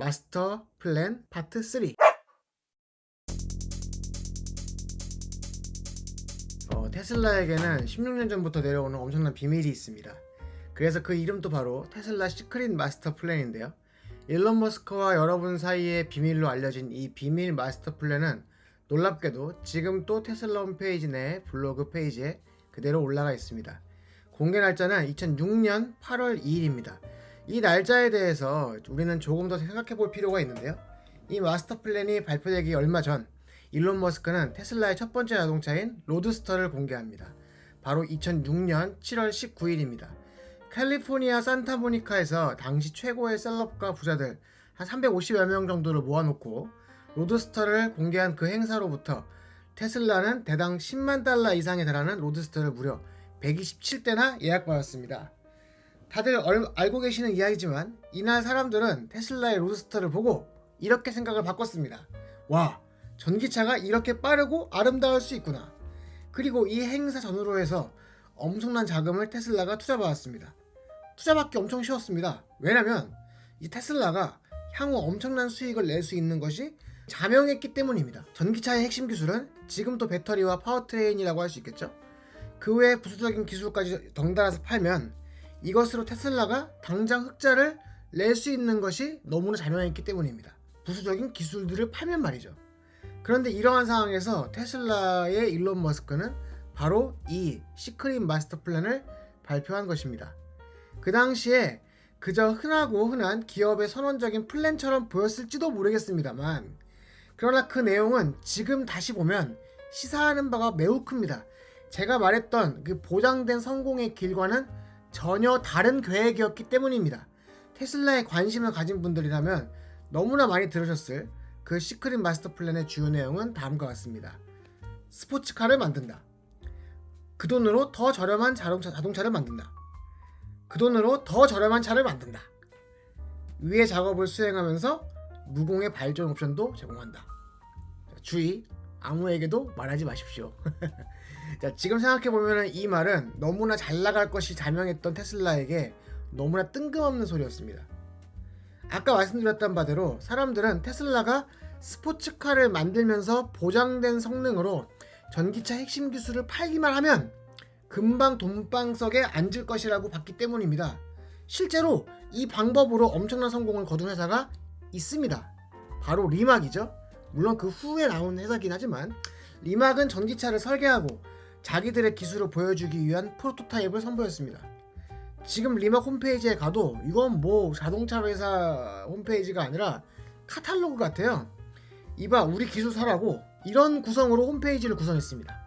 마스터 플랜 파트 3. 테슬라에게는 16년 전부터 내려오는 엄청난 비밀이 있습니다. 그래서 그 이름도 바로 테슬라 시크릿 마스터 플랜인데요. 일론 머스크와 여러분 사이에 비밀로 알려진 이 비밀 마스터 플랜은 놀랍게도 지금 또 테슬라 홈페이지 내 블로그 페이지에 그대로 올라가 있습니다. 공개 날짜는 2006년 8월 2일입니다. 이 날짜에 대해서 우리는 조금 더 생각해 볼 필요가 있는데요. 이 마스터 플랜이 발표되기 얼마 전 일론 머스크는 테슬라의 첫 번째 자동차인 로드스터를 공개합니다. 바로 2006년 7월 19일입니다. 캘리포니아 산타모니카에서 당시 최고의 셀럽과 부자들 한 350여 명 정도를 모아놓고 로드스터를 공개한 그 행사로부터 테슬라는 대당 10만 달러 이상에 달하는 로드스터를 무려 127대나 예약받았습니다. 다들 알고 계시는 이야기지만 이날 사람들은 테슬라의 로드스터를 보고 이렇게 생각을 바꿨습니다. 와, 전기차가 이렇게 빠르고 아름다울 수 있구나. 그리고 이 행사 전후로 해서 엄청난 자금을 테슬라가 투자받았습니다. 투자받기 엄청 쉬웠습니다. 왜냐면 이 테슬라가 향후 엄청난 수익을 낼 수 있는 것이 자명했기 때문입니다. 전기차의 핵심 기술은 지금도 배터리와 파워트레인이라고 할 수 있겠죠. 그 외에 부수적인 기술까지 덩달아서 팔면 이것으로 테슬라가 당장 흑자를 낼 수 있는 것이 너무나 자명했기 때문입니다. 부수적인 기술들을 팔면 말이죠. 그런데 이러한 상황에서 테슬라의 일론 머스크는 바로 이 시크릿 마스터 플랜을 발표한 것입니다. 그 당시에 그저 흔한 기업의 선언적인 플랜처럼 보였을지도 모르겠습니다만, 그러나 그 내용은 지금 다시 보면 시사하는 바가 매우 큽니다. 제가 말했던 그 보장된 성공의 길과는 전혀 다른 계획이었기 때문입니다. 테슬라에 관심을 가진 분들이라면 너무나 많이 들으셨을 그 시크릿 마스터 플랜의 주요 내용은 다음과 같습니다. 스포츠카를 만든다. 그 돈으로 더 저렴한 자동차를 만든다. 그 돈으로 더 저렴한 차를 만든다. 위의 작업을 수행하면서 무공의 발전 옵션도 제공한다. 주의, 아무에게도 말하지 마십시오. 자, 지금 생각해보면 이 말은 너무나 잘 나갈 것이 자명했던 테슬라에게 너무나 뜬금없는 소리였습니다. 아까 말씀드렸던 바대로 사람들은 테슬라가 스포츠카를 만들면서 보장된 성능으로 전기차 핵심 기술을 팔기만 하면 금방 돈방석에 앉을 것이라고 봤기 때문입니다. 실제로 이 방법으로 엄청난 성공을 거둔 회사가 있습니다. 바로 리막이죠. 물론 그 후에 나온 회사긴 하지만 리막은 전기차를 설계하고 자기들의 기술을 보여주기 위한 프로토타입을 선보였습니다. 지금 리막 홈페이지에 가도 이건 뭐 자동차 회사 홈페이지가 아니라 카탈로그 같아요. 이봐, 우리 기술 사라고 이런 구성으로 홈페이지를 구성했습니다.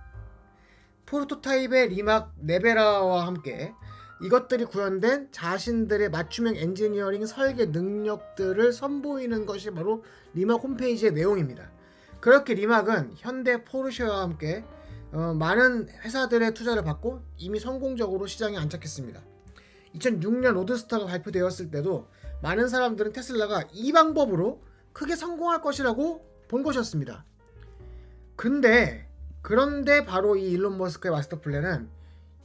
프로토타입의 리막 네베라와 함께 이것들이 구현된 자신들의 맞춤형 엔지니어링 설계 능력들을 선보이는 것이 바로 리막 홈페이지의 내용입니다. 그렇게 리막은 현대 포르쉐와 함께 많은 회사들의 투자를 받고 이미 성공적으로 시장에 안착했습니다. 2006년 로드스터가 발표되었을 때도 많은 사람들은 테슬라가 이 방법으로 크게 성공할 것이라고 본 것이었습니다. 그런데 바로 이 일론 머스크의 마스터 플랜은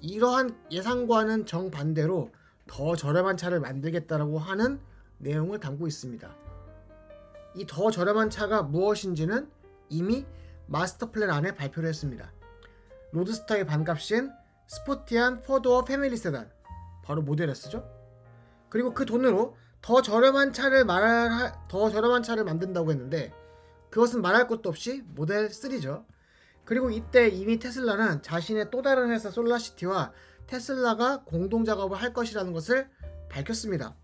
이러한 예상과는 정반대로 더 저렴한 차를 만들겠다라고 하는 내용을 담고 있습니다. 이 더 저렴한 차가 무엇인지는 이미 마스터 플랜 안에 발표를 했습니다. 로드스터의 반값인 스포티한 포도어 패밀리 세단, 바로 모델 S죠. 그리고 그 돈으로 더 저렴한 차를 만든다고 했는데 그것은 말할 것도 없이 모델 3죠. 그리고 이때 이미 테슬라는 자신의 또 다른 회사 솔라시티와 테슬라가 공동 작업을 할 것이라는 것을 밝혔습니다.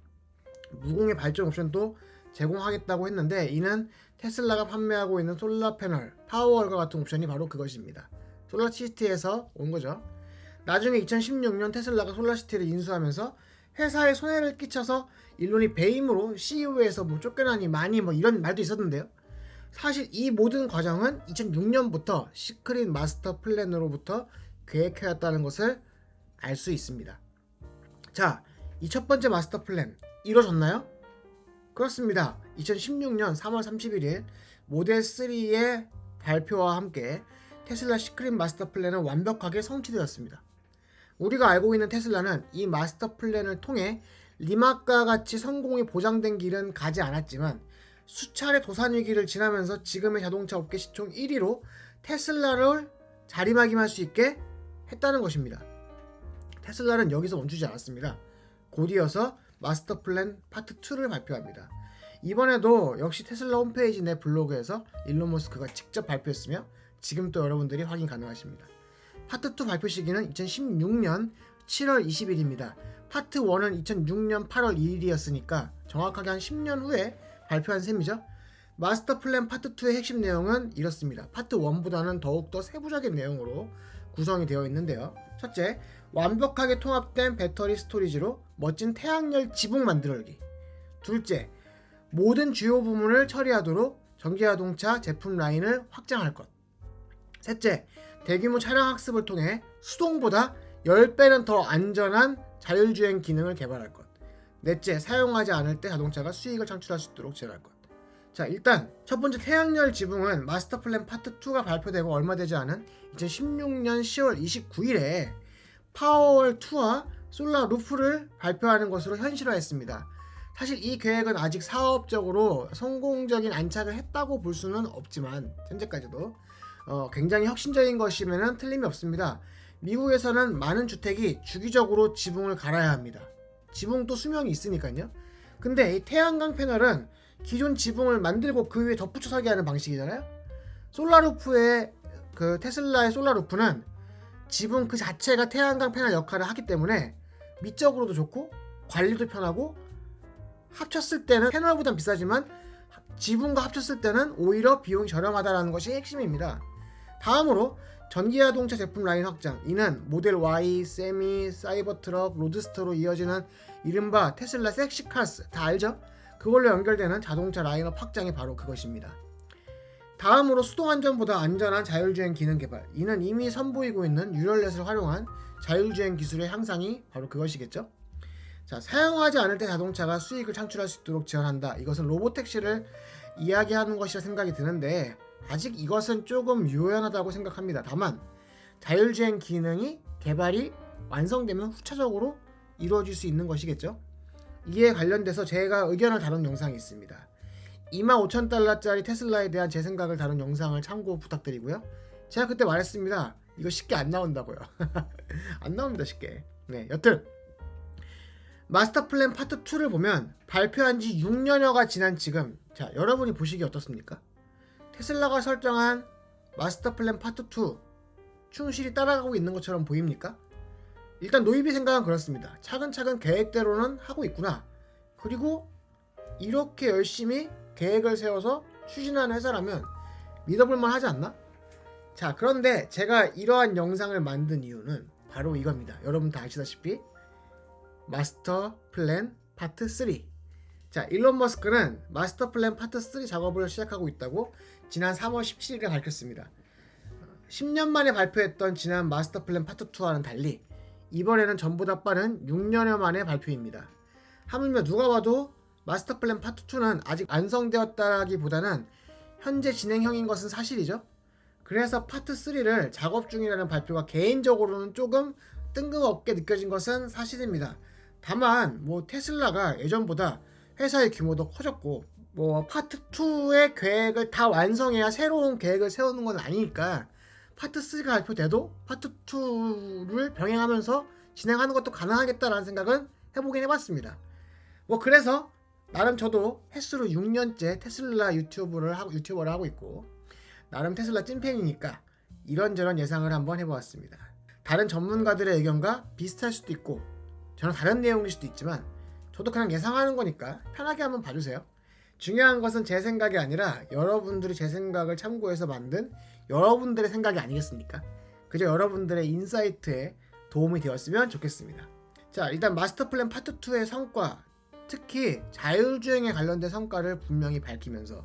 무공의 발전 옵션도 제공하겠다고 했는데 이는 테슬라가 판매하고 있는 솔라 패널, 파워월과 같은 옵션이 바로 그것입니다. 솔라시티에서 온 거죠. 나중에 2016년 테슬라가 솔라시티를 인수하면서 회사에 손해를 끼쳐서 일론이 배임으로 CEO에서 쫓겨나니 많이 이런 말도 있었는데요. 사실 이 모든 과정은 2006년부터 시크릿 마스터 플랜으로부터 계획해왔다는 것을 알 수 있습니다. 자, 이 첫 번째 마스터 플랜 이루어졌나요? 그렇습니다. 2016년 3월 31일 모델 3의 발표와 함께 테슬라 시크릿 마스터 플랜은 완벽하게 성취되었습니다. 우리가 알고 있는 테슬라는 이 마스터 플랜을 통해 리막과 같이 성공이 보장된 길은 가지 않았지만 수차례 도산 위기를 지나면서 지금의 자동차 업계 시총 1위로 테슬라를 자리매김할 수 있게 했다는 것입니다. 테슬라는 여기서 멈추지 않았습니다. 곧 이어서 마스터 플랜 파트 2를 발표합니다. 이번에도 역시 테슬라 홈페이지 내 블로그에서 일론 머스크가 직접 발표했으며 지금 또 여러분들이 확인 가능하십니다. 파트 2 발표 시기는 2016년 7월 20일입니다. 파트 1은 2006년 8월 2일이었으니까 정확하게 한 10년 후에 발표한 셈이죠. 마스터 플랜 파트 2의 핵심 내용은 이렇습니다. 파트 1보다는 더욱더 세부적인 내용으로 구성이 되어 있는데요. 첫째, 완벽하게 통합된 배터리 스토리지로 멋진 태양열 지붕 만들기. 둘째, 모든 주요 부문을 처리하도록 전기자동차 제품 라인을 확장할 것. 셋째, 대규모 차량 학습을 통해 수동보다 10배는 더 안전한 자율주행 기능을 개발할 것. 넷째, 사용하지 않을 때 자동차가 수익을 창출할 수 있도록 지원할 것. 자, 일단 첫 번째 태양열 지붕은 마스터 플랜 파트 2가 발표되고 얼마 되지 않은 2016년 10월 29일에 파워월 2와 솔라 루프를 발표하는 것으로 현실화했습니다. 사실 이 계획은 아직 사업적으로 성공적인 안착을 했다고 볼 수는 없지만 현재까지도 굉장히 혁신적인 것이면 틀림이 없습니다. 미국에서는 많은 주택이 주기적으로 지붕을 갈아야 합니다. 지붕도 수명이 있으니까요. 근데 이 태양광 패널은 기존 지붕을 만들고 그 위에 덧붙여 설계하는 방식이잖아요. 솔라루프의 그 테슬라의 솔라루프는 지붕 그 자체가 태양광 패널 역할을 하기 때문에 미적으로도 좋고 관리도 편하고 합쳤을 때는 패널보단 비싸지만 지붕과 합쳤을 때는 오히려 비용이 저렴하다는 것이 핵심입니다. 다음으로 전기자동차 제품 라인 확장. 이는 모델 Y, 세미, 사이버트럭, 로드스터로 이어지는 이른바 테슬라 섹시카스 다 알죠? 그걸로 연결되는 자동차 라인업 확장이 바로 그것입니다. 다음으로 수동안전보다 안전한 자율주행 기능 개발. 이는 이미 선보이고 있는 뉴럴넷을 활용한 자율주행 기술의 향상이 바로 그것이겠죠. 자, 사용하지 않을 때 자동차가 수익을 창출할 수 있도록 지원한다. 이것은 로보택시를 이야기하는 것이라 생각이 드는데 아직 이것은 조금 유연하다고 생각합니다. 다만 자율주행 기능이 개발이 완성되면 후차적으로 이루어질 수 있는 것이겠죠. 이에 관련돼서 제가 의견을 다룬 영상이 있습니다. 25,000달러짜리 테슬라에 대한 제 생각을 다룬 영상을 참고 부탁드리고요. 제가 그때 말했습니다. 이거 쉽게 안 나온다고요. 안 나옵니다, 쉽게. 네, 여튼 마스터 플랜 파트 2를 보면 발표한 지 6년여가 지난 지금, 자, 여러분이 보시기 어떻습니까? 테슬라가 설정한 마스터 플랜 파트 2 충실히 따라가고 있는 것처럼 보입니까? 일단 노이비 생각은 그렇습니다. 차근차근 계획대로는 하고 있구나. 그리고 이렇게 열심히 계획을 세워서 추진하는 회사라면 믿어볼만 하지 않나? 자, 그런데 제가 이러한 영상을 만든 이유는 바로 이겁니다. 여러분 다 아시다시피 마스터 플랜 파트 3. 자, 일론 머스크는 마스터 플랜 파트 3 작업을 시작하고 있다고 지난 3월 17일에 밝혔습니다. 10년 만에 발표했던 지난 마스터 플랜 파트 2와는 달리 이번에는 전보다 빠른 6년여 만의 발표입니다. 하물며 누가 봐도 마스터 플랜 파트 2는 아직 완성되었다기보다는 현재 진행형인 것은 사실이죠. 그래서 파트 3를 작업 중이라는 발표가 개인적으로는 조금 뜬금없게 느껴진 것은 사실입니다. 다만 테슬라가 예전보다 회사의 규모도 커졌고 파트 2의 계획을 다 완성해야 새로운 계획을 세우는 건 아니니까 파트 3가 발표돼도 파트 2를 병행하면서 진행하는 것도 가능하겠다라는 생각은 해보긴 해봤습니다. 그래서 나름 저도 횟수로 6년째 테슬라 유튜버를 하고 있고 나름 테슬라 찐팬이니까 이런저런 예상을 한번 해보았습니다. 다른 전문가들의 의견과 비슷할 수도 있고 저는 다른 내용일 수도 있지만 저도 그냥 예상하는 거니까 편하게 한번 봐주세요. 중요한 것은 제 생각이 아니라 여러분들이 제 생각을 참고해서 만든 여러분들의 생각이 아니겠습니까? 그저 여러분들의 인사이트에 도움이 되었으면 좋겠습니다. 자, 일단 마스터 플랜 파트 2의 성과, 특히 자율주행에 관련된 성과를 분명히 밝히면서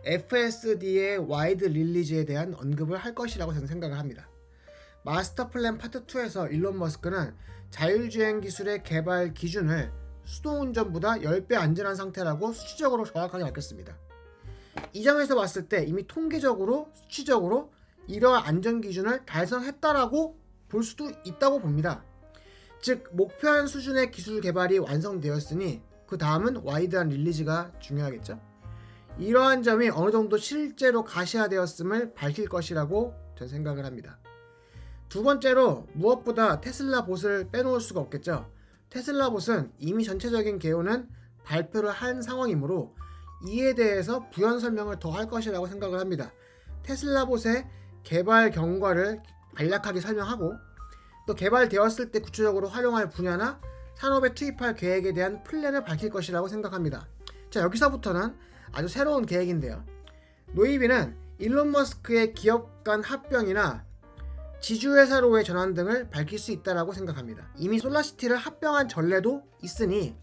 FSD의 와이드 릴리즈에 대한 언급을 할 것이라고 저는 생각을 합니다. 마스터 플랜 파트 2에서 일론 머스크는 자율주행 기술의 개발 기준을 수동운전보다 10배 안전한 상태라고 수치적으로 정확하게 밝혔습니다. 이 점에서 봤을 때 이미 통계적으로 수치적으로 이러한 안전기준을 달성했다라고 볼 수도 있다고 봅니다. 즉 목표한 수준의 기술 개발이 완성되었으니 그 다음은 와이드한 릴리즈가 중요하겠죠. 이러한 점이 어느 정도 실제로 가시화되었음을 밝힐 것이라고 전 생각을 합니다. 두 번째로 무엇보다 테슬라 봇을 빼놓을 수가 없겠죠. 테슬라 봇은 이미 전체적인 개요는 발표를 한 상황이므로 이에 대해서 부연 설명을 더 할 것이라고 생각을 합니다. 테슬라 봇의 개발 경과를 간략하게 설명하고 또 개발되었을 때 구체적으로 활용할 분야나 산업에 투입할 계획에 대한 플랜을 밝힐 것이라고 생각합니다. 자, 여기서부터는 아주 새로운 계획인데요. 노이비는 일론 머스크의 기업 간 합병이나 지주회사로의 전환 등을 밝힐 수 있다고 생각합니다. 이미 솔라시티를 합병한 전례도 있으니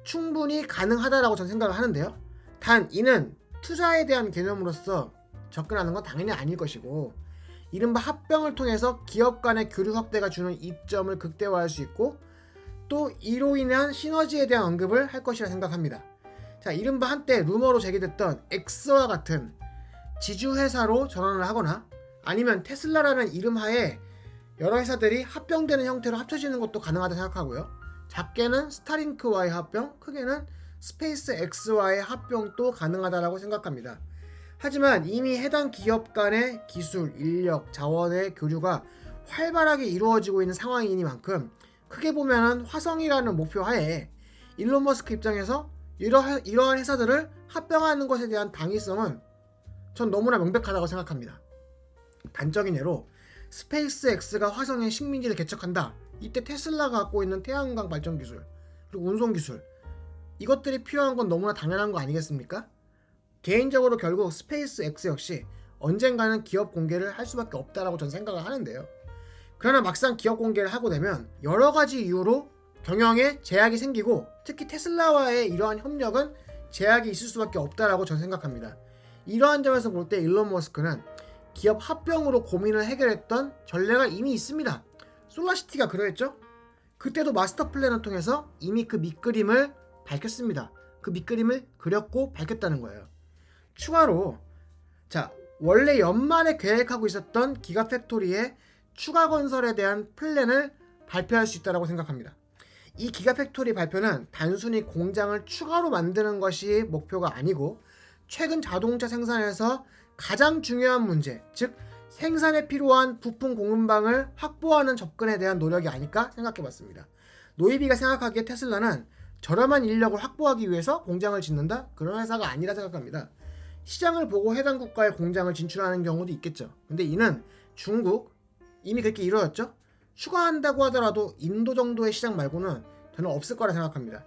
충분히 가능하다라고 저는 생각을 하는데요. 단 이는 투자에 대한 개념으로서 접근하는 건 당연히 아닐 것이고, 이른바 합병을 통해서 기업 간의 교류 확대가 주는 이점을 극대화할 수 있고 또 이로 인한 시너지에 대한 언급을 할 것이라 생각합니다. 자, 이른바 한때 루머로 제기됐던 X와 같은 지주회사로 전환을 하거나 아니면 테슬라라는 이름 하에 여러 회사들이 합병되는 형태로 합쳐지는 것도 가능하다 생각하고요. 작게는 스타링크와의 합병, 크게는 스페이스 X와의 합병도 가능하다고 생각합니다. 하지만 이미 해당 기업 간의 기술, 인력, 자원의 교류가 활발하게 이루어지고 있는 상황이니만큼 크게 보면은 화성이라는 목표 하에 일론 머스크 입장에서 이러한 회사들을 합병하는 것에 대한 당위성은 전 너무나 명백하다고 생각합니다. 단적인 예로 스페이스 X가 화성의 식민지를 개척한다. 이때 테슬라가 갖고 있는 태양광 발전 기술, 그리고 운송 기술, 이것들이 필요한 건 너무나 당연한 거 아니겠습니까? 개인적으로 결국 스페이스 X 역시 언젠가는 기업 공개를 할 수밖에 없다라고 저는 생각을 하는데요. 그러나 막상 기업 공개를 하고 되면 여러 가지 이유로 경영에 제약이 생기고 특히 테슬라와의 이러한 협력은 제약이 있을 수밖에 없다라고 저는 생각합니다. 이러한 점에서 볼 때 일론 머스크는 기업 합병으로 고민을 해결했던 전례가 이미 있습니다. 솔라시티가 그러했죠? 그때도 마스터 플랜을 통해서 이미 그 밑그림을 밝혔습니다. 그 밑그림을 그렸고 밝혔다는 거예요. 추가로 원래 연말에 계획하고 있었던 기가팩토리의 추가 건설에 대한 플랜을 발표할 수 있다고 생각합니다. 이 기가팩토리 발표는 단순히 공장을 추가로 만드는 것이 목표가 아니고 최근 자동차 생산에서 가장 중요한 문제, 즉 생산에 필요한 부품 공급망을 확보하는 접근에 대한 노력이 아닐까 생각해봤습니다. 노이비가 생각하기에 테슬라는 저렴한 인력을 확보하기 위해서 공장을 짓는다? 그런 회사가 아니라 생각합니다. 시장을 보고 해당 국가에 공장을 진출하는 경우도 있겠죠. 근데 이는 중국, 이미 그렇게 이루어졌죠? 추가한다고 하더라도 인도 정도의 시장 말고는 저는 없을 거라 생각합니다.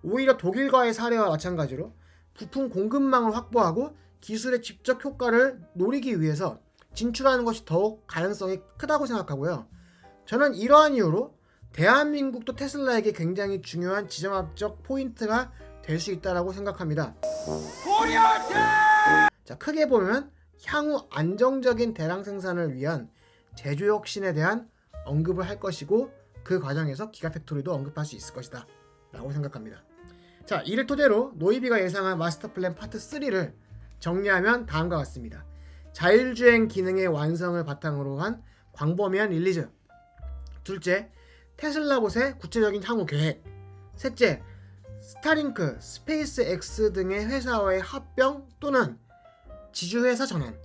오히려 독일과의 사례와 마찬가지로 부품 공급망을 확보하고 기술의 직접 효과를 노리기 위해서 진출하는 것이 더욱 가능성이 크다고 생각하고요. 저는 이러한 이유로 대한민국도 테슬라에게 굉장히 중요한 지정학적 포인트가 될 수 있다고 생각합니다. 자, 크게 보면 향후 안정적인 대량 생산을 위한 제조 혁신에 대한 언급을 할 것이고 그 과정에서 기가팩토리도 언급할 수 있을 것이다 라고 생각합니다. 자, 이를 토대로 노이비가 예상한 마스터 플랜 파트 3를 정리하면 다음과 같습니다. 자율주행 기능의 완성을 바탕으로 한 광범위한 릴리즈. 둘째, 테슬라봇의 구체적인 향후 계획. 셋째, 스타링크, 스페이스 X 등의 회사와의 합병 또는 지주회사 전환.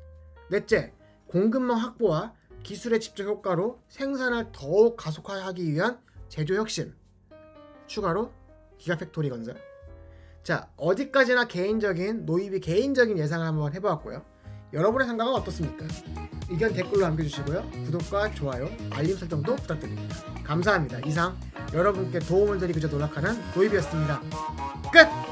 넷째, 공급망 확보와 기술의 직접 효과로 생산을 더욱 가속화하기 위한 제조 혁신. 추가로 기가팩토리 건설. 자, 어디까지나 노이비 개인적인 예상을 한번 해보았고요. 여러분의 생각은 어떻습니까? 의견 댓글로 남겨주시고요. 구독과 좋아요, 알림 설정도 부탁드립니다. 감사합니다. 이상 여러분께 도움을 드리고자 노력하는 노이비였습니다. 끝!